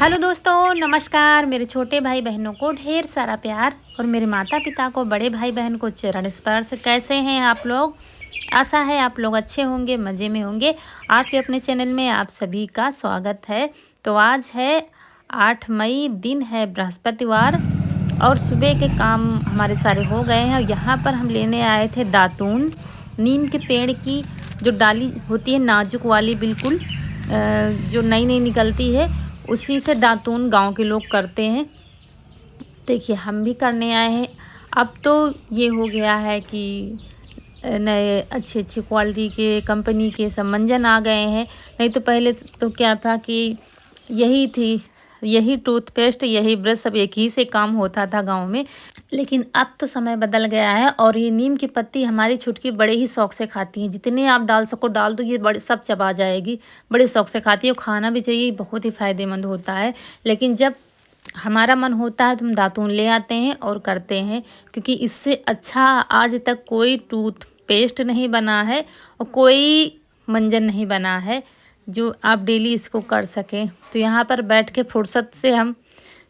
Hello दोस्तों, नमस्कार। मेरे छोटे भाई बहनों को ढेर सारा प्यार और मेरे माता पिता को, बड़े भाई बहन को चरण स्पर्श। कैसे हैं आप लोग? आशा है आप लोग अच्छे होंगे, मज़े में होंगे। आपके अपने चैनल में आप सभी का स्वागत है। तो आज है 8 मई, दिन है बृहस्पतिवार और सुबह के काम हमारे सारे हो गए हैं। और यहाँ पर हम लेने आए थे दातून, नीम के पेड़ की जो डाली होती है नाजुक वाली, बिल्कुल जो नई नई निकलती है, उसी से दातून गांव के लोग करते हैं। देखिए हम भी करने आए हैं। अब तो ये हो गया है कि नए अच्छे अच्छे क्वालिटी के कंपनी के सब मंजन आ गए हैं। नहीं तो पहले तो क्या था कि यही टूथपेस्ट, यही ब्रश, सब एक ही से काम होता था गांव में। लेकिन अब तो समय बदल गया है और ये नीम की पत्ती हमारी छुटकी बड़े ही शौक से खाती हैं। जितने आप डाल सको डाल दो, ये बड़े सब चबा जाएगी। बड़े शौक से खाती है और खाना भी चाहिए, बहुत ही फ़ायदेमंद होता है। लेकिन जब हमारा मन होता है तो हम दातून ले आते हैं और करते हैं, क्योंकि इससे अच्छा आज तक कोई टूथपेस्ट नहीं बना है और कोई मंजन नहीं बना है जो आप डेली इसको कर सकें। तो यहाँ पर बैठ के फुर्सत से हम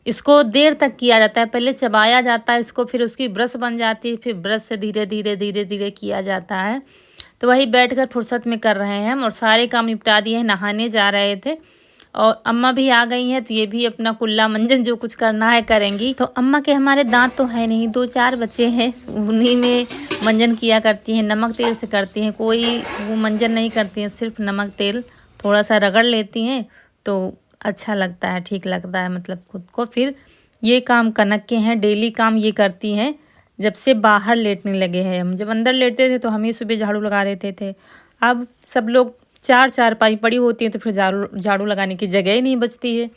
इसको देर तक किया जाता है। पहले चबाया जाता है इसको, फिर उसकी ब्रश बन जाती है, फिर ब्रश से धीरे धीरे धीरे धीरे किया जाता है। तो वही बैठकर फुर्सत में कर रहे हैं हम और सारे काम निपटा दिए हैं। नहाने जा रहे थे और अम्मा भी आ गई हैं, तो ये भी अपना कुल्ला मंजन जो कुछ करना है करेंगी। तो अम्मा के हमारे दांत तो है नहीं, 2-4 बच्चे हैं, उन्हीं में मंजन किया करती हैं। नमक तेल से करती हैं, कोई वो मंजन नहीं करती हैं, सिर्फ नमक तेल थोड़ा सा रगड़ लेती हैं तो अच्छा लगता है, ठीक लगता है मतलब खुद को। फिर ये काम कनक के हैं, डेली काम ये करती हैं जब से बाहर लेटने लगे हैं। हम जब अंदर लेटते थे तो हम ही सुबह झाड़ू लगा देते थे। अब सब लोग चार पाई पड़ी होती है तो फिर झाड़ू लगाने की जगह ही नहीं बचती है।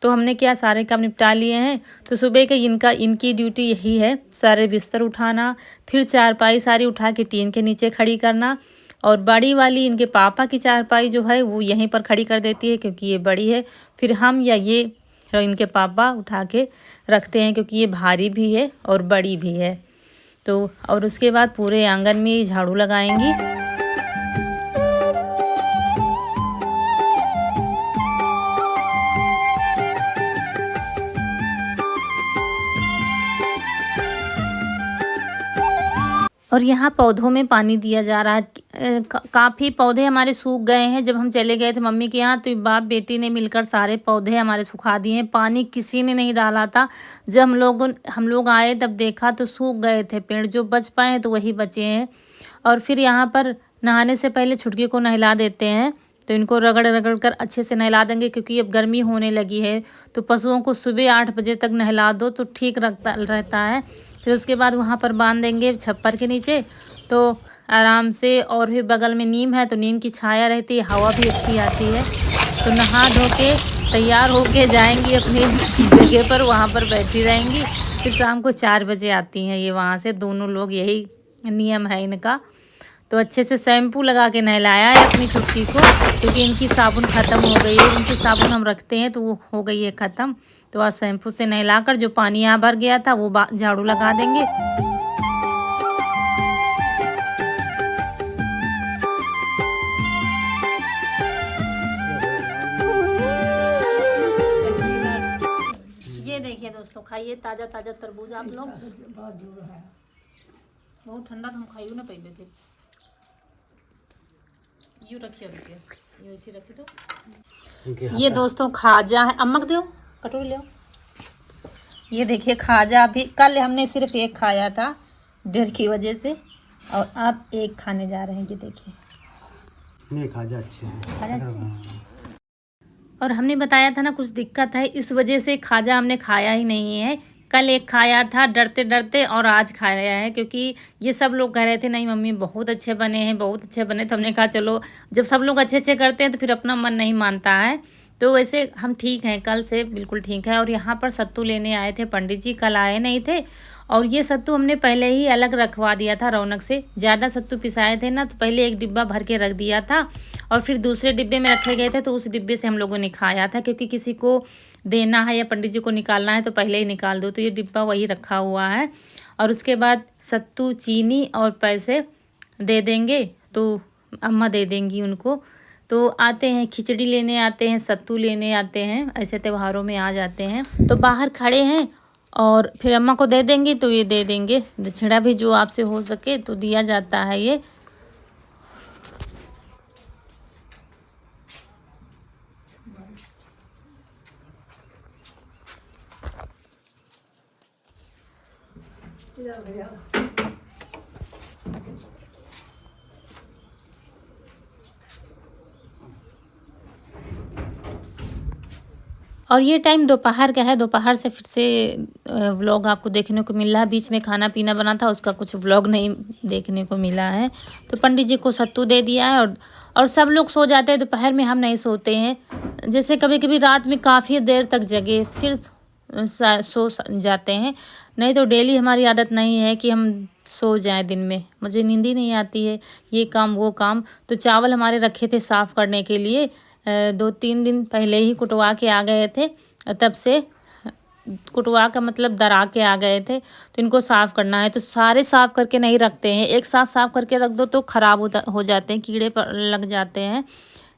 तो हमने क्या, सारे काम निपटा लिए हैं। तो सुबह के इनकी ड्यूटी यही है, सारे बिस्तर उठाना, फिर चारपाई सारी उठा के टीन के नीचे खड़ी करना। और बड़ी वाली इनके पापा की चारपाई जो है वो यहीं पर खड़ी कर देती है, क्योंकि ये बड़ी है। फिर हम या ये इनके पापा उठा के रखते हैं, क्योंकि ये भारी भी है और बड़ी भी है। तो और उसके बाद पूरे आंगन में झाड़ू लगाएंगी। और यहाँ पौधों में पानी दिया जा रहा है। काफ़ी पौधे हमारे सूख गए हैं। जब हम चले गए थे मम्मी के यहाँ तो बाप बेटी ने मिलकर सारे पौधे हमारे सुखा दिए हैं। पानी किसी ने नहीं डाला था। जब हम लोग आए तब देखा तो सूख गए थे पेड़। जो बच पाए हैं तो वही बचे हैं। और फिर यहाँ पर नहाने से पहले छुटकी को नहला देते हैं। तो इनको रगड़ रगड़ कर अच्छे से नहला देंगे, क्योंकि अब गर्मी होने लगी है। तो पशुओं को सुबह 8 बजे तक नहला दो तो ठीक रहता है। फिर उसके बाद वहाँ पर बांध देंगे छप्पर के नीचे, तो आराम से। और फिर बगल में नीम है तो नीम की छाया रहती है, हवा भी अच्छी आती है। तो नहा धो के तैयार होके जाएंगी अपनी जगह पर, वहाँ पर बैठी रहेंगी। फिर शाम को 4 बजे आती हैं ये वहाँ से। दोनों लोग, यही नियम है इनका। तो अच्छे से शैम्पू लगा के नहलाया है अपनी छुटकी को, क्योंकि इनकी साबुन ख़त्म हो गई है। इनकी साबुन हम रखते हैं तो वो हो गई है ख़त्म। तो आज शैम्पू से नहलाकर जो पानी यहाँ भर गया था वो झाड़ू लगा देंगे। ये देखिए दोस्तों, खाइए ताज़ा ताज़ा तरबूज आप लोग। बहुत ठंडा तो हम खाइए ना पहले थे। यूँ रखिए यूँ ऐसे रखिए। तो ये दोस्तों खाजा है, अम्मक दो कटोरी ले। ये देखिए खाजा, अभी कल हमने सिर्फ एक खाया था डर की वजह से, और अब एक खाने जा रहे हैं। ये देखिए नहीं, खाजा अच्छे हैं। खाजा अच्छे हैं। और हमने बताया था ना कुछ दिक्कत है, इस वजह से खाजा हमने खाया ही नहीं है। कल एक खाया था डरते डरते और आज खाया है, क्योंकि ये सब लोग कह रहे थे नहीं मम्मी बहुत अच्छे बने हैं, बहुत अच्छे बने। तो हमने कहा चलो, जब सब लोग अच्छे अच्छे करते हैं तो फिर अपना मन नहीं मानता है। तो वैसे हम ठीक हैं, कल से बिल्कुल ठीक है। और यहाँ पर सत्तू लेने आए थे पंडित जी, कल आए नहीं थे। और ये सत्तू हमने पहले ही अलग रखवा दिया था रौनक से। ज़्यादा सत्तू पिसाए थे ना, तो पहले एक डिब्बा भर के रख दिया था और फिर दूसरे डिब्बे में रखे गए थे। तो उस डिब्बे से हम लोगों ने खाया था, क्योंकि किसी को देना है या पंडित जी को निकालना है तो पहले ही निकाल दो। तो ये डिब्बा वही रखा हुआ है। और उसके बाद सत्तू, चीनी और पैसे दे देंगे, तो अम्मा दे देंगी उनको। तो आते हैं, खिचड़ी लेने आते हैं, सत्तू लेने आते हैं, ऐसे त्योहारों में आ जाते हैं। तो बाहर खड़े हैं और फिर अम्मा को दे देंगी तो ये दे देंगे। दक्षिणा भी जो आपसे हो सके तो दिया जाता है ये। और ये टाइम दोपहर का है। दोपहर से फिर से व्लॉग आपको देखने को मिल रहा है। बीच में खाना पीना बना था, उसका कुछ व्लॉग नहीं देखने को मिला है। तो पंडित जी को सत्तू दे दिया है और सब लोग सो जाते हैं दोपहर में, हम नहीं सोते हैं। जैसे कभी कभी रात में काफ़ी देर तक जगे फिर सो जाते हैं, नहीं तो डेली हमारी आदत नहीं है कि हम सो जाएं दिन में। मुझे नींद ही नहीं आती है, ये काम वो काम। तो चावल हमारे रखे थे साफ़ करने के लिए, 2-3 दिन पहले ही कुटवा के आ गए थे। तब से कुटवा का मतलब दरा के आ गए थे, तो इनको साफ़ करना है। तो सारे साफ़ करके नहीं रखते हैं, एक साथ साफ़ करके रख दो तो ख़राब हो जाते हैं, कीड़े पर लग जाते हैं।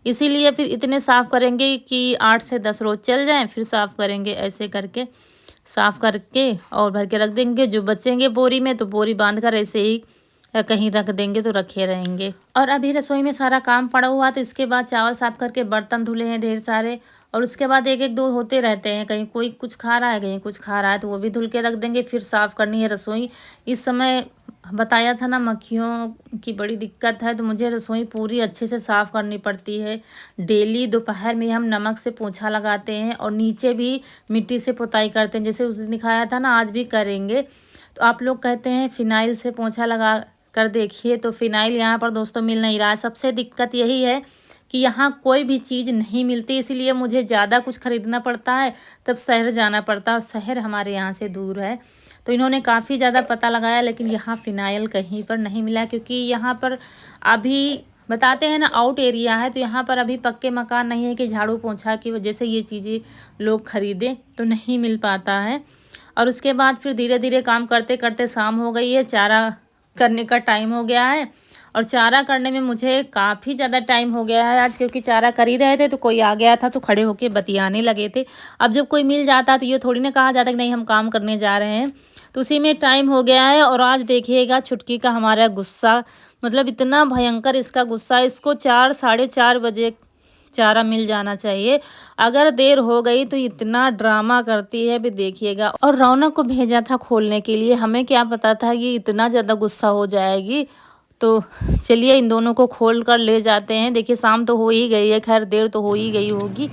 इसीलिए फिर इतने साफ़ करेंगे कि 8 से 10 रोज़ चल जाएं, फिर साफ़ करेंगे। ऐसे करके साफ़ करके और भर के रख देंगे। जो बचेंगे बोरी में तो बोरी बांध कर ऐसे ही कहीं रख देंगे तो रखे रहेंगे। और अभी रसोई में सारा काम पड़ा हुआ, तो इसके बाद चावल साफ़ करके बर्तन धुले हैं ढेर सारे। और उसके बाद एक एक दो होते रहते हैं, कहीं कोई कुछ खा रहा है, कहीं कुछ खा रहा है, तो वो भी धुल के रख देंगे। फिर साफ़ करनी है रसोई। इस समय बताया था ना, मक्खियों की बड़ी दिक्कत है, तो मुझे रसोई पूरी अच्छे से साफ़ करनी पड़ती है। डेली दोपहर में हम नमक से पोंछा लगाते हैं और नीचे भी मिट्टी से पुताई करते हैं, जैसे उस दिन दिखाया था ना, आज भी करेंगे। तो आप लोग कहते हैं फिनाइल से पोंछा लगा कर देखिए, तो फिनाइल यहाँ पर दोस्तों मिल नहीं रहा है। सबसे दिक्कत यही है कि यहाँ कोई भी चीज़ नहीं मिलती, इसीलिए मुझे ज़्यादा कुछ ख़रीदना पड़ता है, तब शहर जाना पड़ता है, और शहर हमारे यहाँ से दूर है। तो इन्होंने काफ़ी ज़्यादा पता लगाया, लेकिन यहाँ फ़िनाइल कहीं पर नहीं मिला, क्योंकि यहाँ पर अभी बताते हैं ना आउट एरिया है, तो यहाँ पर अभी पक्के मकान नहीं है कि झाड़ू पोंछा की वजह से ये चीज़ें लोग ख़रीदें, तो नहीं मिल पाता है। और उसके बाद फिर धीरे धीरे काम करते करते शाम हो गई है, चारा करने का टाइम हो गया है। और चारा करने में मुझे काफ़ी ज़्यादा टाइम हो गया है आज, क्योंकि चारा कर ही रहे थे तो कोई आ गया था, तो खड़े होके बतियाने लगे थे। अब जब कोई मिल जाता तो ये थोड़ी ना कहा जाता कि नहीं हम काम करने जा रहे हैं, तो उसी में टाइम हो गया है। और आज देखिएगा छुटकी का हमारा गुस्सा, मतलब इतना भयंकर इसका गुस्सा। इसको 4 साढ़े 4 बजे चारा मिल जाना चाहिए, अगर देर हो गई तो इतना ड्रामा करती है भी देखिएगा। और रौनक को भेजा था खोलने के लिए, हमें क्या पता था ये इतना ज़्यादा गुस्सा हो जाएगी। तो चलिए इन दोनों को खोल कर ले जाते हैं। देखिए शाम तो हो ही गई है, खैर देर तो हो ही गई होगी,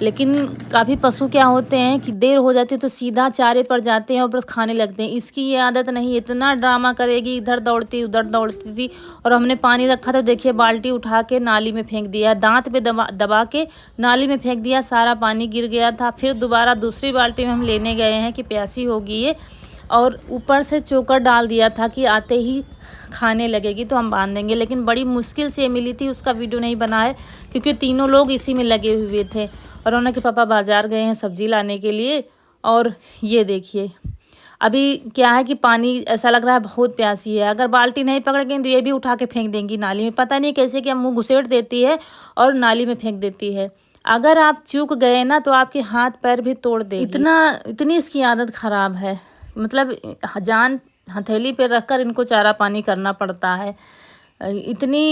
लेकिन काफ़ी पशु क्या होते हैं कि देर हो जाती है तो सीधा चारे पर जाते हैं और बस खाने लगते हैं। इसकी ये आदत नहीं, इतना ड्रामा करेगी, इधर दौड़ती उधर दौड़ती थी। और हमने पानी रखा तो देखिए बाल्टी उठा के नाली में फेंक दिया, दांत पे दबा के नाली में फेंक दिया, सारा पानी गिर गया था। फिर दोबारा दूसरी बाल्टी में हम लेने गए हैं कि प्यासी होगी ये, और ऊपर से चोकर डाल दिया था कि आते ही खाने लगेगी तो हम बांध देंगे। लेकिन बड़ी मुश्किल से मिली थी, उसका वीडियो नहीं बनाए क्योंकि तीनों लोग इसी में लगे हुए थे। और उनके पापा बाज़ार गए हैं सब्ज़ी लाने के लिए। और ये देखिए अभी क्या है कि पानी ऐसा लग रहा है बहुत प्यासी है, अगर बाल्टी नहीं पकड़ेंगे तो ये भी उठा के फेंक देंगी नाली में। पता नहीं कैसे क्या मुँह घुसेड़ देती है और नाली में फेंक देती है। अगर आप चूक गए ना तो आपके हाथ पैर भी तोड़ देगी, इतनी इसकी आदत ख़राब है। मतलब जान हथेली पे रखकर इनको चारा पानी करना पड़ता है। इतनी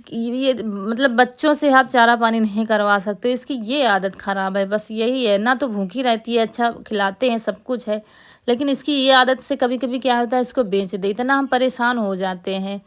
ये मतलब बच्चों से आप चारा पानी नहीं करवा सकते, इसकी ये आदत ख़राब है। बस यही है ना, तो भूखी रहती है, अच्छा खिलाते हैं, सब कुछ है, लेकिन इसकी ये आदत से कभी कभी क्या होता है इसको बेच दे, इतना हम परेशान हो जाते हैं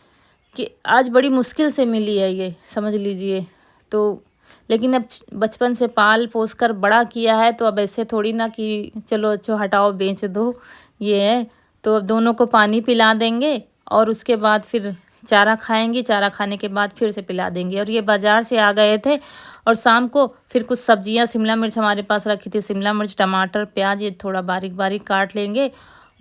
कि आज बड़ी मुश्किल से मिली है ये, समझ लीजिए। तो लेकिन अब बचपन से पाल पोस कर बड़ा किया है, तो अब ऐसे थोड़ी ना कि चलो अच्छा हटाओ बेच दो, ये है। तो अब दोनों को पानी पिला देंगे और उसके बाद फिर चारा खाएंगी, चारा खाने के बाद फिर से पिला देंगे। और ये बाज़ार से आ गए थे और शाम को फिर कुछ सब्जियां, शिमला मिर्च हमारे पास रखी थी, शिमला मिर्च टमाटर प्याज ये थोड़ा बारीक बारीक काट लेंगे,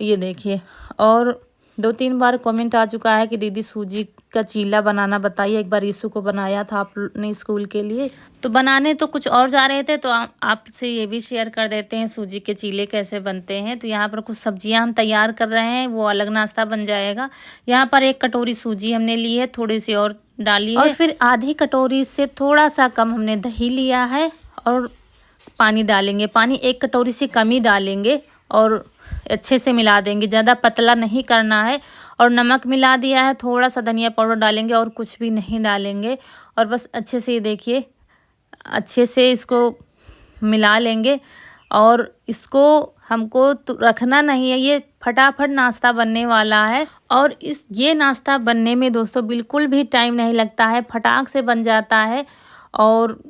ये देखिए। और 2-3 बार कमेंट आ चुका है कि दीदी सूजी का चीला बनाना बताइए। एक बार ईशु को बनाया था आपने स्कूल के लिए। तो बनाने तो कुछ और जा रहे थे, तो आपसे ये भी शेयर कर देते हैं सूजी के चीले कैसे बनते हैं। तो यहाँ पर कुछ सब्जियां हम तैयार कर रहे हैं, वो अलग नाश्ता बन जाएगा। यहाँ पर 1 कटोरी सूजी हमने ली है, थोड़ी सी और डाली है, और फिर आधी कटोरी से थोड़ा सा कम हमने दही लिया है और पानी डालेंगे। पानी 1 कटोरी से कम ही डालेंगे और अच्छे से मिला देंगे, ज़्यादा पतला नहीं करना है। और नमक मिला दिया है, थोड़ा सा धनिया पाउडर डालेंगे और कुछ भी नहीं डालेंगे। और बस अच्छे से देखिए, अच्छे से इसको मिला लेंगे। और इसको हमको तो रखना नहीं है, ये फटाफट नाश्ता बनने वाला है। और ये नाश्ता बनने में दोस्तों बिल्कुल भी टाइम नहीं लगता है, फटाक से बन जाता है। और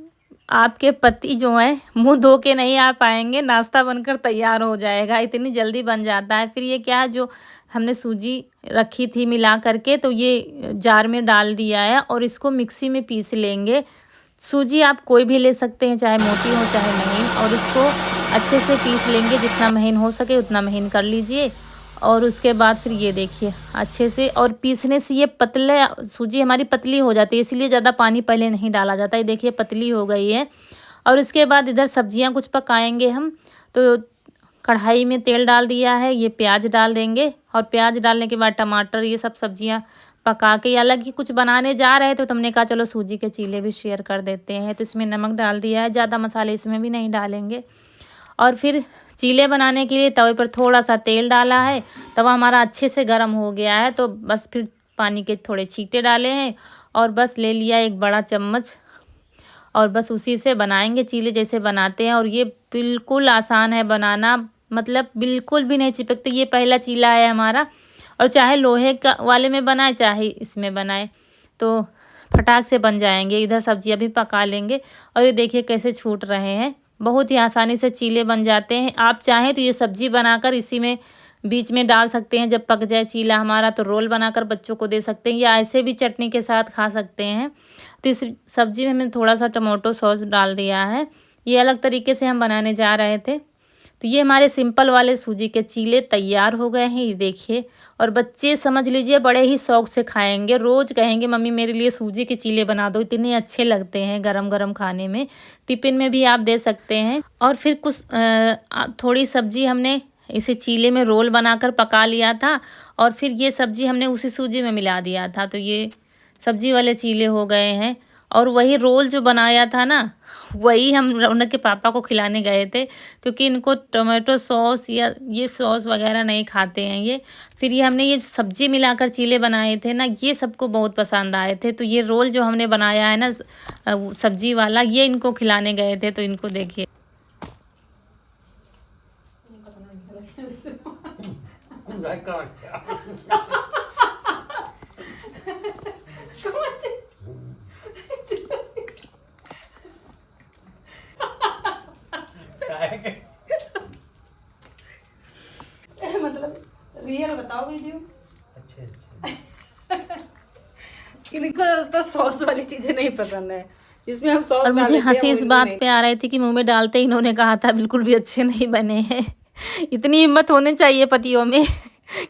आपके पति जो है मुंह धो के नहीं आ पाएंगे, नाश्ता बनकर तैयार हो जाएगा, इतनी जल्दी बन जाता है। फिर ये क्या है, जो हमने सूजी रखी थी मिला करके, तो ये जार में डाल दिया है और इसको मिक्सी में पीस लेंगे। सूजी आप कोई भी ले सकते हैं, चाहे मोटी हो चाहे महीन, और इसको अच्छे से पीस लेंगे, जितना महीन हो सके उतना महीन कर लीजिए। और उसके बाद फिर ये देखिए अच्छे से, और पीसने से ये पतले सूजी हमारी पतली हो जाती है, इसलिए ज़्यादा पानी पहले नहीं डाला जाता है। देखिए पतली हो गई है। और उसके बाद इधर सब्जियां कुछ पकाएंगे हम। तो कढ़ाई में तेल डाल दिया है, ये प्याज डाल देंगे, और प्याज डालने के बाद टमाटर, ये सब सब्जियां पका के अलग ही कुछ बनाने जा रहे थे, तो हमने कहा चलो सूजी के चीले भी शेयर कर देते हैं। तो इसमें नमक डाल दिया है, ज़्यादा मसाले इसमें भी नहीं डालेंगे। और फिर चीले बनाने के लिए तवे पर थोड़ा सा तेल डाला है, तवा हमारा अच्छे से गर्म हो गया है। तो बस फिर पानी के थोड़े छींटे डाले हैं और बस ले लिया 1 बड़ा चम्मच, और बस उसी से बनाएंगे चीले जैसे बनाते हैं। और ये बिल्कुल आसान है बनाना, मतलब बिल्कुल भी नहीं चिपकते। ये पहला चीला है हमारा, और चाहे लोहे का वाले में बनाए चाहे इसमें बनाए, तो फटाक से बन जाएंगे। इधर सब्जियां भी पका लेंगे, और ये देखिए कैसे छूट रहे हैं, बहुत ही आसानी से चीले बन जाते हैं। आप चाहें तो ये सब्जी बनाकर इसी में बीच में डाल सकते हैं, जब पक जाए चीला हमारा तो रोल बनाकर बच्चों को दे सकते हैं, या ऐसे भी चटनी के साथ खा सकते हैं। तो इस सब्जी में हमने थोड़ा सा टमाटो सॉस डाल दिया है। ये अलग तरीके से हम बनाने जा रहे थे। तो ये हमारे सिंपल वाले सूजी के चीले तैयार हो गए हैं, ये देखिए। और बच्चे समझ लीजिए बड़े ही शौक से खाएंगे, रोज़ कहेंगे मम्मी मेरे लिए सूजी के चीले बना दो, इतने अच्छे लगते हैं गरम गरम खाने में। टिफ़िन में भी आप दे सकते हैं। और फिर कुछ थोड़ी सब्जी हमने इसे चीले में रोल बनाकर पका लिया था, और फिर ये सब्जी हमने उसी सूजी में मिला दिया था। तो ये सब्जी वाले चीले हो गए हैं। और वही रोल जो बनाया था ना, वही हम रौनक के पापा को खिलाने गए थे, क्योंकि इनको टोमेटो सॉस या ये सॉस वगैरह नहीं खाते हैं ये। फिर ये हमने ये सब्जी मिलाकर चीले बनाए थे ना, ये सबको बहुत पसंद आए थे। तो ये रोल जो हमने बनाया है ना सब्जी वाला, ये इनको खिलाने गए थे। तो इनको देखिए मतलब रियल बताओ वीडियो। अच्छे इनको तो सॉस वाली चीजें नहीं पसंद है, जिसमें हम सॉस और डाल मुझे देते हैं, हंसी वो इस इनको बात नहीं। पे आ रही थी कि मुंह में डालते ही इन्होंने कहा था बिल्कुल भी अच्छे नहीं बने हैं। इतनी हिम्मत होनी चाहिए पतियों में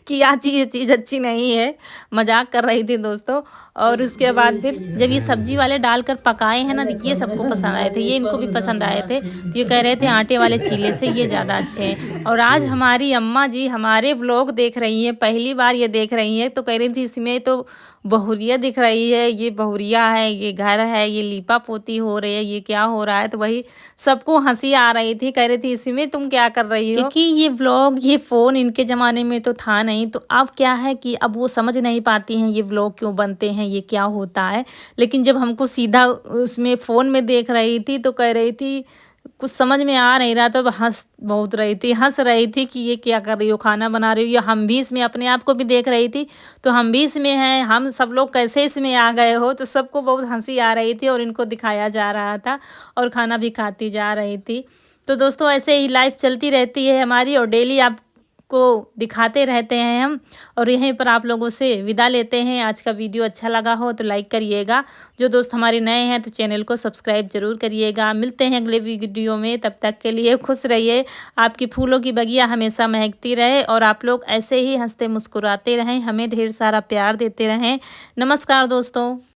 कि आज ये चीज़ अच्छी नहीं है। मजाक कर रही थी दोस्तों। और उसके बाद फिर जब ये सब्जी वाले डालकर पकाए हैं ना, ये सबको पसंद आए थे, ये इनको भी पसंद आए थे। तो ये कह रहे थे आटे वाले चीले से ये ज़्यादा अच्छे हैं। और आज हमारी अम्मा जी हमारे व्लॉग देख रही हैं, पहली बार ये देख रही हैं, तो कह रही थी इसमें तो बहुरिया दिख रही है, ये बहुरिया है, ये घर है, ये लीपा पोती हो रही है, ये क्या हो रहा है। तो वही सबको हंसी आ रही थी, कह रही थी इसमें तुम क्या कर रही हो, क्योंकि ये व्लॉग ये फ़ोन इनके ज़माने में तो था नहीं। तो अब क्या है कि अब वो समझ नहीं पाती हैं ये व्लॉग क्यों बनते हैं, ये क्या होता है। लेकिन जब हमको सीधा उसमें फ़ोन में देख रही थी, तो कह रही थी कुछ समझ में आ नहीं रहा, तो हंस रही थी कि ये क्या कर रही हो, खाना बना रही हो। या हम भी इसमें अपने आप को भी देख रही थी, तो हम भी इसमें हैं, हम सब लोग कैसे इसमें आ गए हो। तो सबको बहुत हंसी आ रही थी, और इनको दिखाया जा रहा था, और खाना भी खाती जा रही थी। तो दोस्तों ऐसे ही लाइफ चलती रहती है हमारी, और डेली आप को दिखाते रहते हैं हम, और यहीं पर आप लोगों से विदा लेते हैं। आज का वीडियो अच्छा लगा हो तो लाइक करिएगा। जो दोस्त हमारे नए हैं तो चैनल को सब्सक्राइब ज़रूर करिएगा। मिलते हैं अगले वीडियो में, तब तक के लिए खुश रहिए। आपकी फूलों की बगिया हमेशा महकती रहे और आप लोग ऐसे ही हंसते मुस्कुराते रहें, हमें ढेर सारा प्यार देते रहें। नमस्कार दोस्तों।